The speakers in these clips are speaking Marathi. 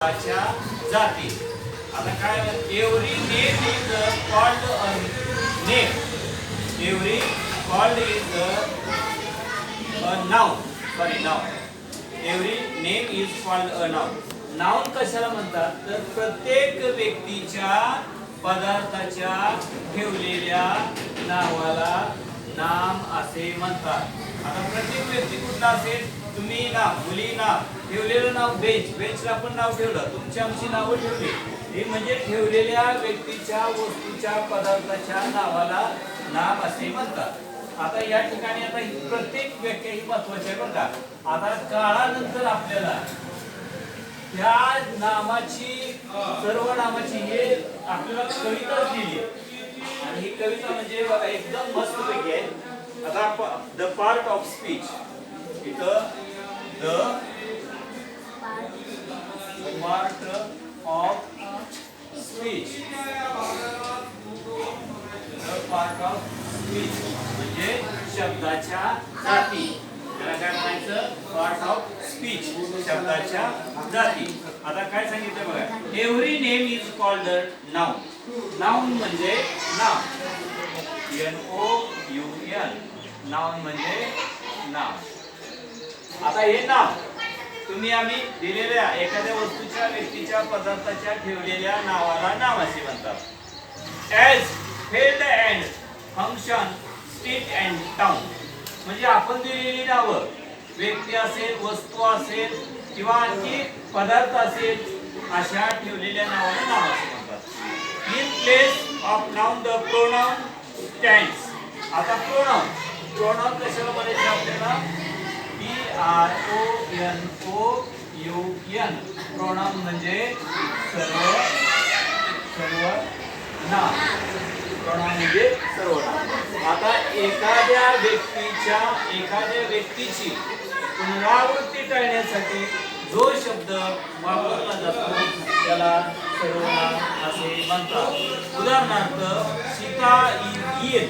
जाती. आता काय every name is called a name. Every called is a noun. Sorry noun. Every name is called a noun. Noun कशाला म्हणतात तर प्रत्येक व्यक्तीच्या पदार्थाच्या ठेवलेल्या नावाला नाम असे म्हणतात. आता प्रत्येक व्यक्ती कुठला असेल, तुम्ही नाव, मुली नाव, ठेवलेलं नाव बेंच, बेंचला पण नाव ठेवलं, तुमची आमची नावं ठेवली, हे म्हणजे ठेवलेल्या व्यक्तीच्या वस्तूच्या पदार्थाच्या नावाला नाम असे म्हणतात. आता या ठिकाणी आता ही प्रत्येक व्याख्या ही महत्वाची आहे बरं का. आता काळानंतर आपल्याला त्या नामाची सर्व नामाची हे आपल्याला कविताच दिली आणि ही कविता म्हणजे बघा एकदम मस्त पैकी आहे. आता द पार्ट ऑफ स्पीच, इथं the part of speech, the part of speech म्हणजे शब्दाच्या जाती. त्याला काय म्हणायचं, पार्ट ऑफ स्पीच, शब्दाच्या जाती. आता काय सांगितलं बघा, every name is called noun. Noun म्हणजे नाव, NOUN, नाउन म्हणजे नाव. आता हे नाव तुम्ही आम्ही दिलेल्या एखाद्या वस्तूच्या, व्यक्तीच्या, पदार्थाच्या ठेवलेल्या नावाला नाव असे म्हणतात. As, field and function, state and town म्हणजे आपण दिलेली नावं, व्यक्ती असेल, वस्तू असेल किंवा आणखी पदार्थ असेल, अशा ठेवलेल्या नावाला नाव असे म्हणतात. In place of noun the pronoun stands. आता प्रोनाउन कशाला म्हणायचं आपल्याला, PRONOUN. प्रोनाउन म्हणजे सर्वनाम. प्रोनाउन म्हणजे सर्वनाम. आता एखाद्या व्यक्तीची पुनरावृत्ती टाळण्यासाठी जो शब्द वापरला जातो त्याला सर्वनाम असे म्हणतात. उदाहरणार्थ, Sita is ill,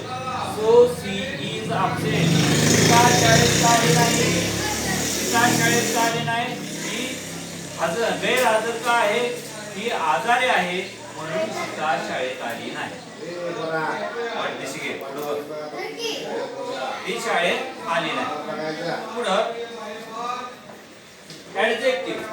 so she is absent. Sita शाळेत आली नाही, सीता शाळेत आली नाही, ही गैरहजर का आहे, ही आजारी आहे म्हणून सीता शाळेत आली नाही. ही शाळेत आली नाही. पुढं ऍडजेक्टिव्ह,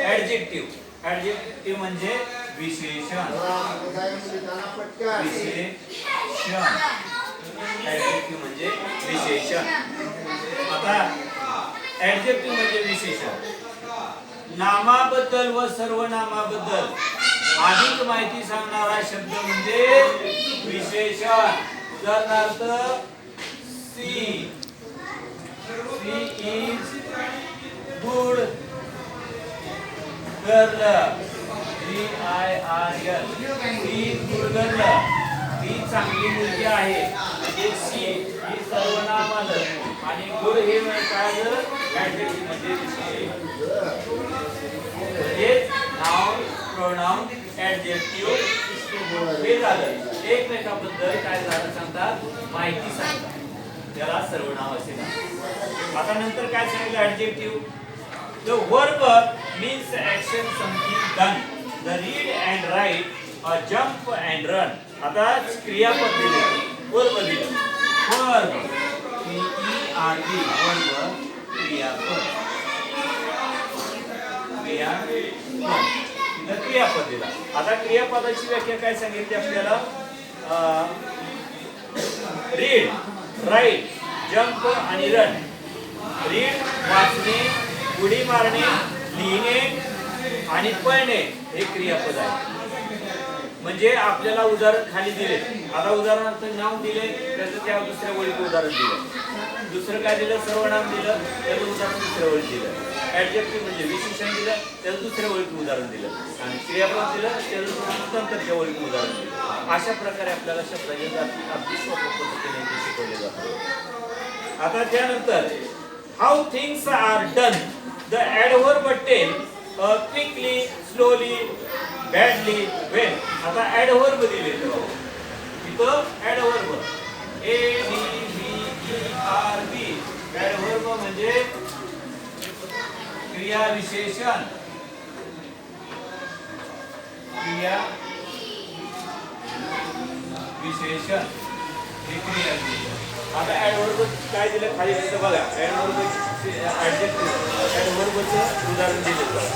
ऍडजेक्टिव्ह. ऍडजेक्टिव्ह म्हणजे विशेषण. ऍडजेक्टिव्ह म्हणजे विशेषण. आता ऍडजेक्टिव्ह म्हणजे विशेषण. नामाबद्दल व सर्वनामाबद्दल अधिक माहिती सांगणारा शब्द म्हणजे विशेषण. उदाहरणार्थ, she is good girl, GIRL, she good girl, ही चांगली मुलगी आहे. म्हणजे सी ही सर्वनाम आलं आणि गुड हे काय झालं, ऍडजेक्टिव्ह म्हणजे विशेषण. म्हणजे नाउन, प्रोनाउन, ऍडजेक्टिव्ह हे झालं. एकमेकांबद्दल काय झालं सांगतात, माहिती सांगतात, त्याला सर्वनाम असे म्हणतात. आता नंतर काय सांगितलं, adjective. The verb means action, something done. The read and write, a jump and run. आता क्रियापद दिले, verb दिलं. verb, VERB, verb, क्रियापद. क्रियापद दिला. आता क्रियापदाची व्याख्या काय सांगितली आपल्याला, रीड, राईट, जंप आणि रन. रीड वाचणे, उडी मारणे, लिहिणे आणि पळणे हे क्रियापद आहे. म्हणजे आपल्याला उदाहरण खाली दिले. आता उदाहरणार्थ नाव दिले, त्याचं त्या दुसऱ्या ओळीचं उदाहरण दिलं. दुसरं काय दिलं, सर्वनाम दिलं, त्याचं उदाहरण दुसऱ्या ओळीत दिलं. ऍडजेक्टिव्ह म्हणजे विशेषण दिलं, त्याचं दुसऱ्या ओळीचं उदाहरण दिलं. आणि क्रियापद दिलं, त्याचं नंतरच्या ओळीचं उदाहरण दिलं. अशा प्रकारे आपल्याला शब्दाच्या जाती अगदी सोप्या पद्धतीने शिकवले जातात. आता त्यानंतर how things are done. The adverb tell quickly, slowly, badly, well. आता adverb दिले, इथं adverb ADVERB ऍडव्हर्ब म्हणजे क्रिया विशेषण. क्रिया विशेषण हे क्रिया विशेषण. आता ऍडव्हर्ब काय दिलं खाली दिलं बघा. ऍडव्हर्ब ऍडजेक्टिव्ह ऍडव्हर्बचं उदाहरण दिलं बघा.